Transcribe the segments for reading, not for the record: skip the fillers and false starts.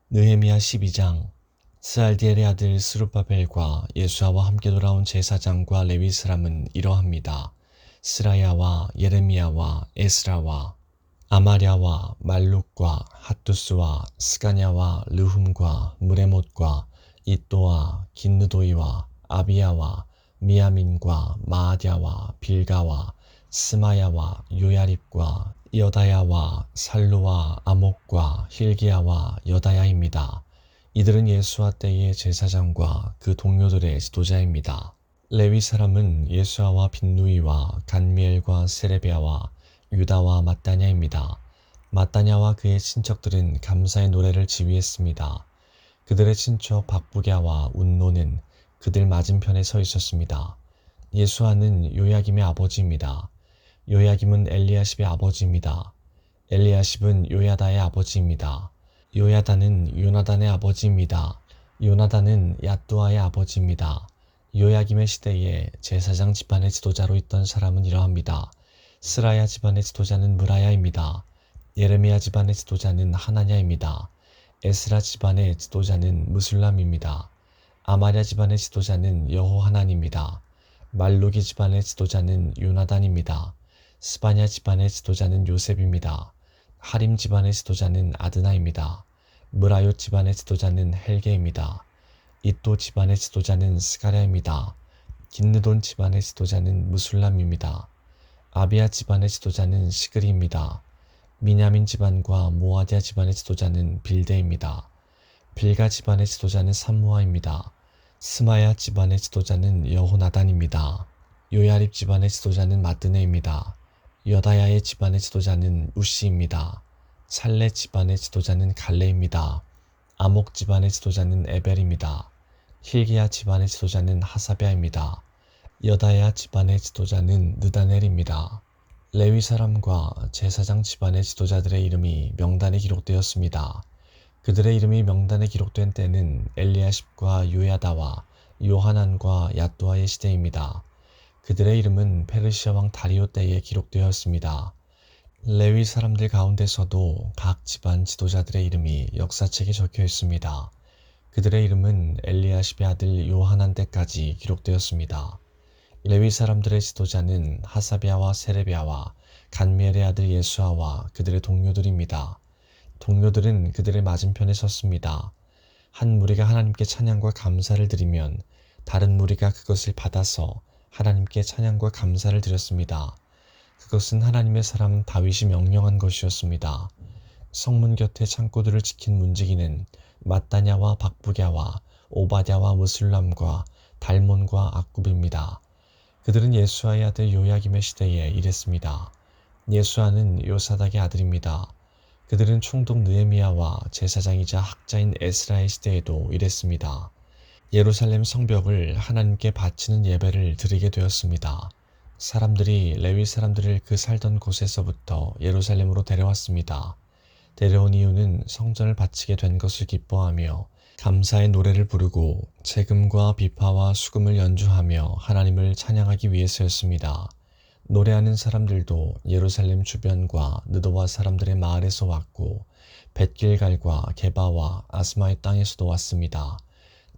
느헤미야 12장. 스알디엘의 아들 스룹바벨과 예수아와 함께 돌아온 제사장과 레위 사람은 이러합니다. 스라야와 예레미야와 에스라와 아마랴와 말룩과 핫두스와 스가냐와 르훔과 무레못과 이또와 긴느도이와 아비야와 미야민과 마아디야와 빌가와 스마야와 요야립과 여다야와 살루와 아목과 힐기야와 여다야입니다. 이들은 예수아 때의 제사장과 그 동료들의 지도자입니다. 레위 사람은 예수아와 빈누이와 간미엘과 세레비야와 유다와 마따냐입니다. 마따냐와 그의 친척들은 감사의 노래를 지휘했습니다. 그들의 친척 박부랴와 운노는 그들 맞은편에 서 있었습니다. 예수아는 요야김의 아버지입니다. 요야김은 엘리야십의 아버지입니다. 엘리야십은 요야다의 아버지입니다. 요야다는 요나단의 아버지입니다. 요나단은 야뚜아의 아버지입니다. 요야김의 시대에 제사장 집안의 지도자로 있던 사람은 이러합니다. 스라야 집안의 지도자는 무라야입니다. 예레미야 집안의 지도자는 하나냐입니다. 에스라 집안의 지도자는 무술람입니다. 아마랴 집안의 지도자는 여호하난입니다. 말루기 집안의 지도자는 요나단입니다. 스바냐 집안의 지도자는 요셉입니다. 하림 집안의 지도자는 아드나입니다. 무라요 집안의 지도자는 헬게입니다. 이또 집안의 지도자는 스가랴입니다. 긴느돈 집안의 지도자는 무술람입니다. 아비야 집안의 지도자는 시그리입니다. 미냐민 집안과 모아디아 집안의 지도자는 빌데입니다. 빌가 집안의 지도자는 삼무아입니다. 스마야 집안의 지도자는 여호나단입니다. 요야립 집안의 지도자는 마드네입니다. 여다야의 집안의 지도자는 우시입니다. 살레 집안의 지도자는 갈레입니다. 아목 집안의 지도자는 에벨입니다. 힐기야 집안의 지도자는 하사베아입니다. 여다야 집안의 지도자는 느다넬입니다. 레위 사람과 제사장 집안의 지도자들의 이름이 명단에 기록되었습니다. 그들의 이름이 명단에 기록된 때는 엘리야십과 요야다와 요하난과 야뚜아의 시대입니다. 그들의 이름은 페르시아 왕 다리오 때에 기록되었습니다. 레위 사람들 가운데서도 각 집안 지도자들의 이름이 역사책에 적혀 있습니다. 그들의 이름은 엘리야십의 아들 요하난 때까지 기록되었습니다. 레위 사람들의 지도자는 하사비아와 세레비아와 간미엘의 아들 예수아와 그들의 동료들입니다. 동료들은 그들의 맞은편에 섰습니다. 한 무리가 하나님께 찬양과 감사를 드리면 다른 무리가 그것을 받아서 하나님께 찬양과 감사를 드렸습니다. 그것은 하나님의 사람 다윗이 명령한 것이었습니다. 성문 곁에 창고들을 지킨 문지기는 마따냐와 박부랴와 오바댜와 무술람과 달몬과 악굽입니다. 그들은 예수아의 아들 요야김의 시대에 일했습니다. 예수아는 요사닥의 아들입니다. 그들은 총독 느헤미야와 제사장이자 학자인 에스라의 시대에도 일했습니다. 예루살렘 성벽을 하나님께 바치는 예배를 드리게 되었습니다. 사람들이 레위 사람들을 그 살던 곳에서부터 예루살렘으로 데려왔습니다. 데려온 이유는 성전을 바치게 된 것을 기뻐하며 감사의 노래를 부르고 재금과 비파와 수금을 연주하며 하나님을 찬양하기 위해서였습니다. 노래하는 사람들도 예루살렘 주변과 느도와 사람들의 마을에서 왔고 벳길갈과 게바와 아스마의 땅에서도 왔습니다.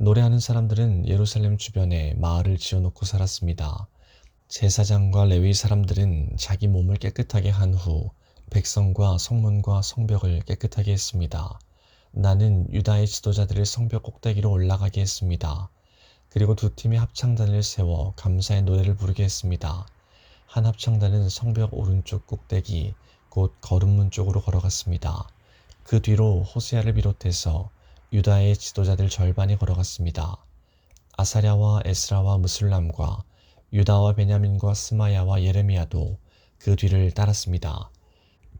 노래하는 사람들은 예루살렘 주변에 마을을 지어놓고 살았습니다. 제사장과 레위 사람들은 자기 몸을 깨끗하게 한 후 백성과 성문과 성벽을 깨끗하게 했습니다. 나는 유다의 지도자들을 성벽 꼭대기로 올라가게 했습니다. 그리고 두 팀의 합창단을 세워 감사의 노래를 부르게 했습니다. 한 합창단은 성벽 오른쪽 꼭대기 곧 거름문 쪽으로 걸어갔습니다. 그 뒤로 호세아를 비롯해서 유다의 지도자들 절반이 걸어갔습니다. 아사랴와 에스라와 무술람과 유다와 베냐민과 스마야와 예레미야도 그 뒤를 따랐습니다.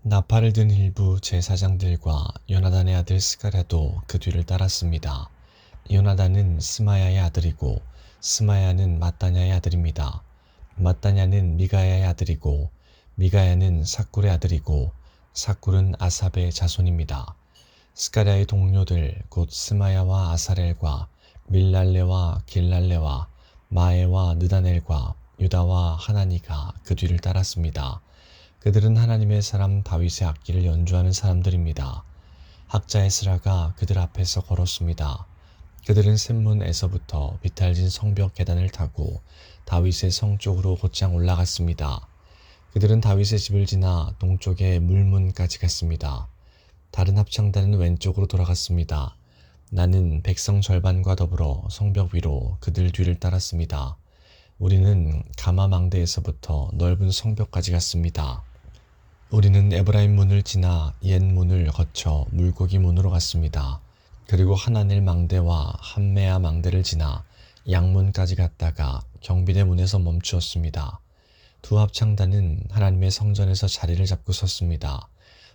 나팔을 든 일부 제사장들과 요나단의 아들 스가랴도 그 뒤를 따랐습니다. 요나단은 스마야의 아들이고 스마야는 마따냐의 아들입니다. 마따냐는 미가야의 아들이고 미가야는 삭굴의 아들이고 삭굴은 아삽의 자손입니다. 스가랴의 동료들 곧 스마야와 아사렐과 밀랄레와 길랄레와 마에와 느다넬과 유다와 하나니가 그 뒤를 따랐습니다. 그들은 하나님의 사람 다윗의 악기를 연주하는 사람들입니다. 학자 에스라가 그들 앞에서 걸었습니다. 그들은 샘문에서부터 비탈진 성벽 계단을 타고 다윗의 성 쪽으로 곧장 올라갔습니다. 그들은 다윗의 집을 지나 동쪽의 물문까지 갔습니다. 다른 합창단은 왼쪽으로 돌아갔습니다. 나는 백성 절반과 더불어 성벽 위로 그들 뒤를 따랐습니다. 우리는 가마 망대에서부터 넓은 성벽까지 갔습니다. 우리는 에브라임 문을 지나 옛 문을 거쳐 물고기 문으로 갔습니다. 그리고 하나넬 망대와 함메아 망대를 지나 양문까지 갔다가 경비대 문에서 멈추었습니다. 두 합창단은 하나님의 성전에서 자리를 잡고 섰습니다.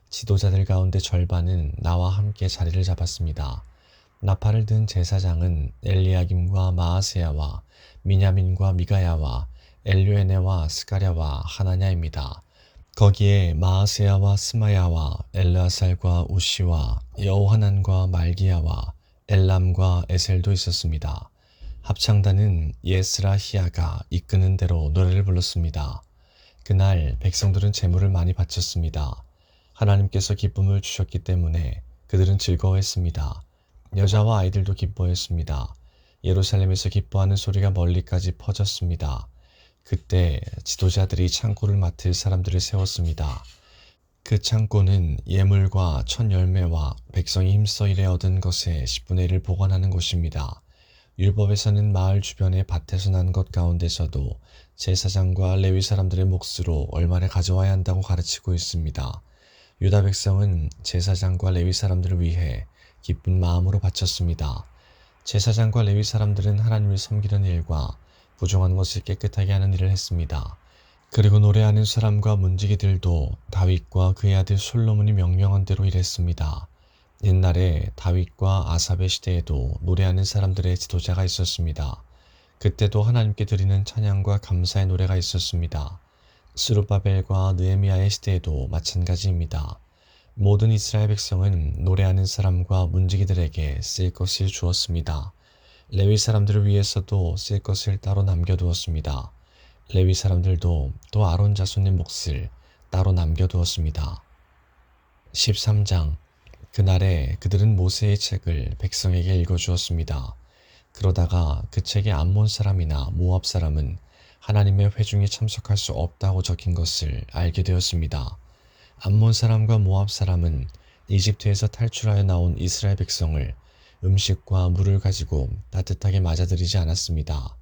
지도자들 가운데 절반은 나와 함께 자리를 잡았습니다. 나팔을 든 제사장은 엘리야김과 마아세야와 미냐민과 미가야와 엘료에네와 스가랴와 하나냐입니다. 거기에 마아세야와 스마야와 엘르아살과 우시와 여호하난과 말기야와 엘람과 에셀도 있었습니다. 합창단은 예스라 히야가 이끄는 대로 노래를 불렀습니다. 그날 백성들은 제물을 많이 바쳤습니다. 하나님께서 기쁨을 주셨기 때문에 그들은 즐거워했습니다. 여자와 아이들도 기뻐했습니다. 예루살렘에서 기뻐하는 소리가 멀리까지 퍼졌습니다. 그때 지도자들이 창고를 맡을 사람들을 세웠습니다. 그 창고는 예물과 첫 열매와 백성이 힘써 일해 얻은 것의 10분의 1을 보관하는 곳입니다. 율법에서는 마을 주변의 밭에서 난 것 가운데서도 제사장과 레위 사람들의 몫으로 얼마를 가져와야 한다고 가르치고 있습니다. 유다 백성은 제사장과 레위 사람들을 위해 기쁜 마음으로 바쳤습니다. 제사장과 레위 사람들은 하나님을 섬기는 일과 부정한 것을 깨끗하게 하는 일을 했습니다. 그리고 노래하는 사람과 문지기들도 다윗과 그의 아들 솔로몬이 명령한 대로 일했습니다. 옛날에 다윗과 아삽의 시대에도 노래하는 사람들의 지도자가 있었습니다. 그때도 하나님께 드리는 찬양과 감사의 노래가 있었습니다. 스룹바벨과 느헤미야의 시대에도 마찬가지입니다. 모든 이스라엘 백성은 노래하는 사람과 문지기들에게 쓸 것을 주었습니다. 레위 사람들을 위해서도 쓸 것을 따로 남겨두었습니다. 레위 사람들도 또 아론 자손의 몫을 따로 남겨두었습니다. 13장. 그날에 그들은 모세의 책을 백성에게 읽어주었습니다. 그러다가 그 책에 암몬 사람이나 모압 사람은 하나님의 회중에 참석할 수 없다고 적힌 것을 알게 되었습니다. 암몬 사람과 모압 사람은 이집트에서 탈출하여 나온 이스라엘 백성을 음식과 물을 가지고 따뜻하게 맞아들이지 않았습니다.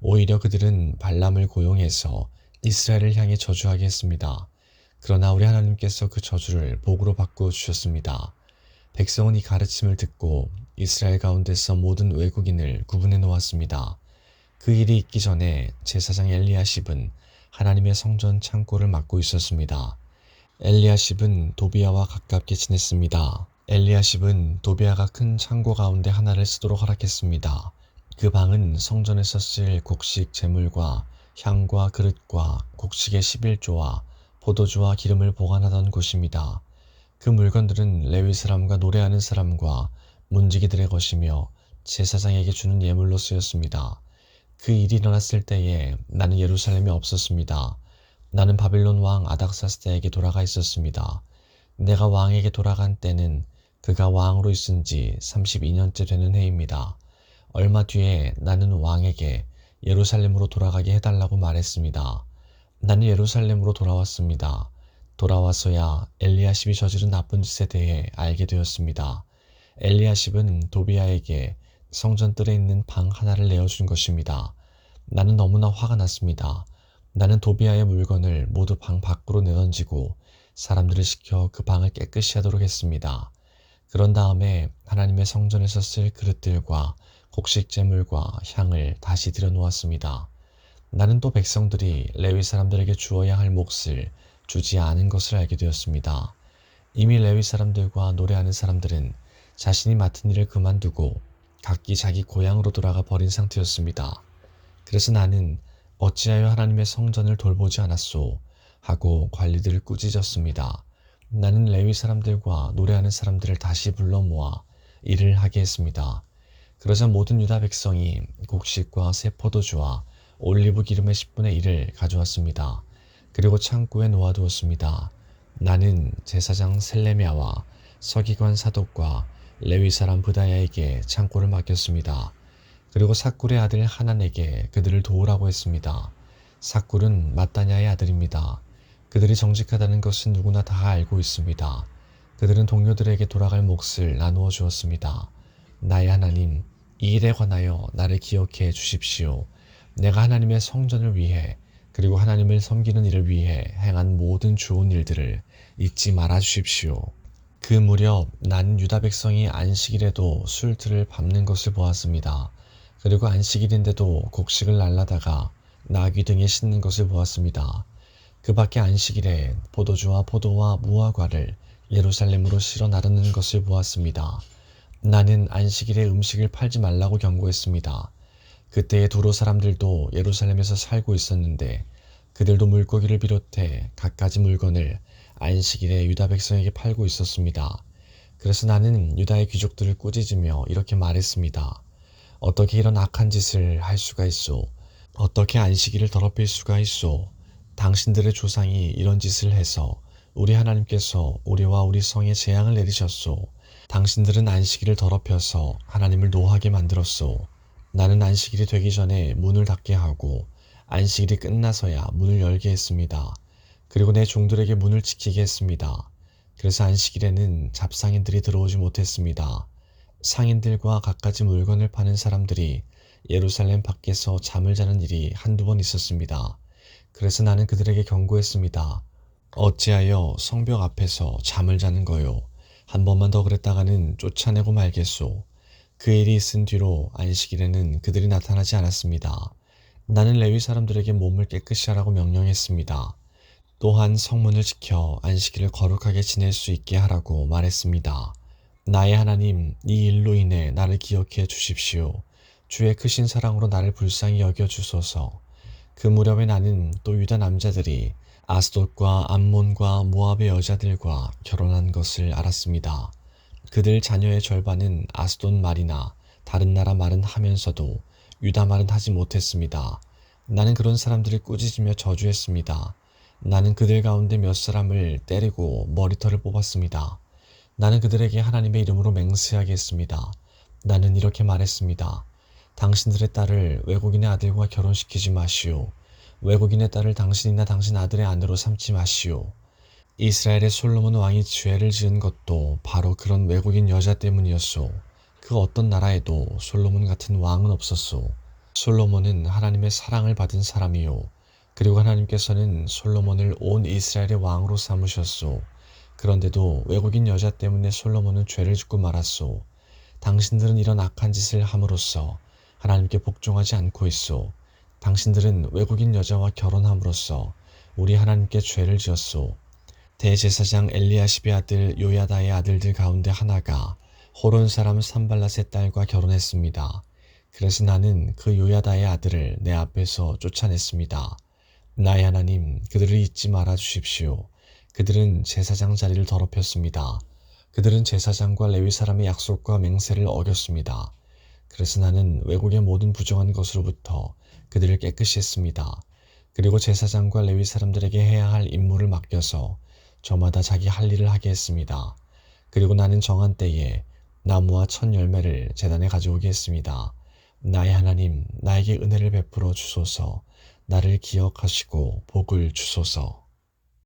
오히려 그들은 발람을 고용해서 이스라엘을 향해 저주하게 했습니다. 그러나 우리 하나님께서 그 저주를 복으로 바꾸어 주셨습니다. 백성은 이 가르침을 듣고 이스라엘 가운데서 모든 외국인을 구분해 놓았습니다. 그 일이 있기 전에 제사장 엘리야십은 하나님의 성전 창고를 맡고 있었습니다. 엘리야십은 도비야와 가깝게 지냈습니다. 엘리야십은 도비야가 큰 창고 가운데 하나를 쓰도록 허락했습니다. 그 방은 성전에서 쓸 곡식 제물과 향과 그릇과 곡식의 11조와 포도주와 기름을 보관하던 곳입니다. 그 물건들은 레위 사람과 노래하는 사람과 문지기들의 것이며 제사장에게 주는 예물로 쓰였습니다. 그 일이 일어났을 때에 나는 예루살렘에 없었습니다. 나는 바빌론 왕 아닥사스다에게 돌아가 있었습니다. 내가 왕에게 돌아간 때는 그가 왕으로 있은 지 32년째 되는 해입니다. 얼마 뒤에 나는 왕에게 예루살렘으로 돌아가게 해달라고 말했습니다. 나는 예루살렘으로 돌아왔습니다. 돌아와서야 엘리야십이 저지른 나쁜 짓에 대해 알게 되었습니다. 엘리야십은 도비야에게 성전 뜰에 있는 방 하나를 내어준 것입니다. 나는 너무나 화가 났습니다. 나는 도비야의 물건을 모두 방 밖으로 내던지고 사람들을 시켜 그 방을 깨끗이 하도록 했습니다. 그런 다음에 하나님의 성전에서 쓸 그릇들과 곡식 제물과 향을 다시 들여놓았습니다. 나는 또 백성들이 레위 사람들에게 주어야 할 몫을 주지 않은 것을 알게 되었습니다. 이미 레위 사람들과 노래하는 사람들은 자신이 맡은 일을 그만두고 각기 자기 고향으로 돌아가 버린 상태였습니다. 그래서 나는 어찌하여 하나님의 성전을 돌보지 않았소 하고 관리들을 꾸짖었습니다. 나는 레위 사람들과 노래하는 사람들을 다시 불러 모아 일을 하게 했습니다. 그러자 모든 유다 백성이 곡식과 새 포도주와 올리브 기름의 10분의 1을 가져왔습니다. 그리고 창고에 놓아두었습니다. 나는 제사장 셀레미야와 서기관 사독과 레위 사람 브다야에게 창고를 맡겼습니다. 그리고 삭굴의 아들 하난에게 그들을 도우라고 했습니다. 삭굴은 mat단야의 아들입니다. 그들이 정직하다는 것은 누구나 다 알고 있습니다. 그들은 동료들에게 돌아갈 몫을 나누어 주었습니다. 나의 하나님, 이 일에 관하여 나를 기억해 주십시오. 내가 하나님의 성전을 위해 그리고 하나님을 섬기는 일을 위해 행한 모든 좋은 일들을 잊지 말아 주십시오. 그 무렵 나는 유다 백성이 안식일에도 술틀을 밟는 것을 보았습니다. 그리고 안식일인데도 곡식을 날라다가 나귀 등에 싣는 것을 보았습니다. 그 밖에 안식일에 포도주와 포도와 무화과를 예루살렘으로 실어 나르는 것을 보았습니다. 나는 안식일에 음식을 팔지 말라고 경고했습니다. 그때의 두로 사람들도 예루살렘에서 살고 있었는데 그들도 물고기를 비롯해 갖가지 물건을 안식일에 유다 백성에게 팔고 있었습니다. 그래서 나는 유다의 귀족들을 꾸짖으며 이렇게 말했습니다. 어떻게 이런 악한 짓을 할 수가 있소? 어떻게 안식일을 더럽힐 수가 있소? 당신들의 조상이 이런 짓을 해서 우리 하나님께서 우리와 우리 성에 재앙을 내리셨소. 당신들은 안식일을 더럽혀서 하나님을 노하게 만들었소. 나는 안식일이 되기 전에 문을 닫게 하고 안식일이 끝나서야 문을 열게 했습니다. 그리고 내 종들에게 문을 지키게 했습니다. 그래서 안식일에는 잡상인들이 들어오지 못했습니다. 상인들과 갖가지 물건을 파는 사람들이 예루살렘 밖에서 잠을 자는 일이 한두 번 있었습니다. 그래서 나는 그들에게 경고했습니다. 어찌하여 성벽 앞에서 잠을 자는 거요? 한 번만 더 그랬다가는 쫓아내고 말겠소. 그 일이 있은 뒤로 안식일에는 그들이 나타나지 않았습니다. 나는 레위 사람들에게 몸을 깨끗이 하라고 명령했습니다. 또한 성문을 지켜 안식일을 거룩하게 지낼 수 있게 하라고 말했습니다. 나의 하나님, 이 일로 인해 나를 기억해 주십시오. 주의 크신 사랑으로 나를 불쌍히 여겨 주소서. 그 무렵에 나는 또 유다 남자들이 아스돗과 암몬과 모압의 여자들과 결혼한 것을 알았습니다. 그들 자녀의 절반은 아스돗 말이나 다른 나라 말은 하면서도 유다 말은 하지 못했습니다. 나는 그런 사람들을 꾸짖으며 저주했습니다. 나는 그들 가운데 몇 사람을 때리고 머리털을 뽑았습니다. 나는 그들에게 하나님의 이름으로 맹세하게 했습니다. 나는 이렇게 말했습니다. 당신들의 딸을 외국인의 아들과 결혼시키지 마시오. 외국인의 딸을 당신이나 당신 아들의 아내로 삼지 마시오. 이스라엘의 솔로몬 왕이 죄를 지은 것도 바로 그런 외국인 여자 때문이었소. 그 어떤 나라에도 솔로몬 같은 왕은 없었소. 솔로몬은 하나님의 사랑을 받은 사람이요. 그리고 하나님께서는 솔로몬을 온 이스라엘의 왕으로 삼으셨소. 그런데도 외국인 여자 때문에 솔로몬은 죄를 짓고 말았소. 당신들은 이런 악한 짓을 함으로써 하나님께 복종하지 않고 있소. 당신들은 외국인 여자와 결혼함으로써 우리 하나님께 죄를 지었소. 대제사장 엘리야십의 아들 요야다의 아들들 가운데 하나가 호론 사람 산발랏의 딸과 결혼했습니다. 그래서 나는 그 요야다의 아들을 내 앞에서 쫓아냈습니다. 나의 하나님, 그들을 잊지 말아 주십시오. 그들은 제사장 자리를 더럽혔습니다. 그들은 제사장과 레위 사람의 약속과 맹세를 어겼습니다. 그래서 나는 외국의 모든 부정한 것으로부터 그들을 깨끗이 했습니다. 그리고 제사장과 레위 사람들에게 해야 할 임무를 맡겨서 저마다 자기 할 일을 하게 했습니다. 그리고 나는 정한 때에 나무와 첫 열매를 제단에 가져오게 했습니다. 나의 하나님, 나에게 은혜를 베풀어 주소서. 나를 기억하시고 복을 주소서.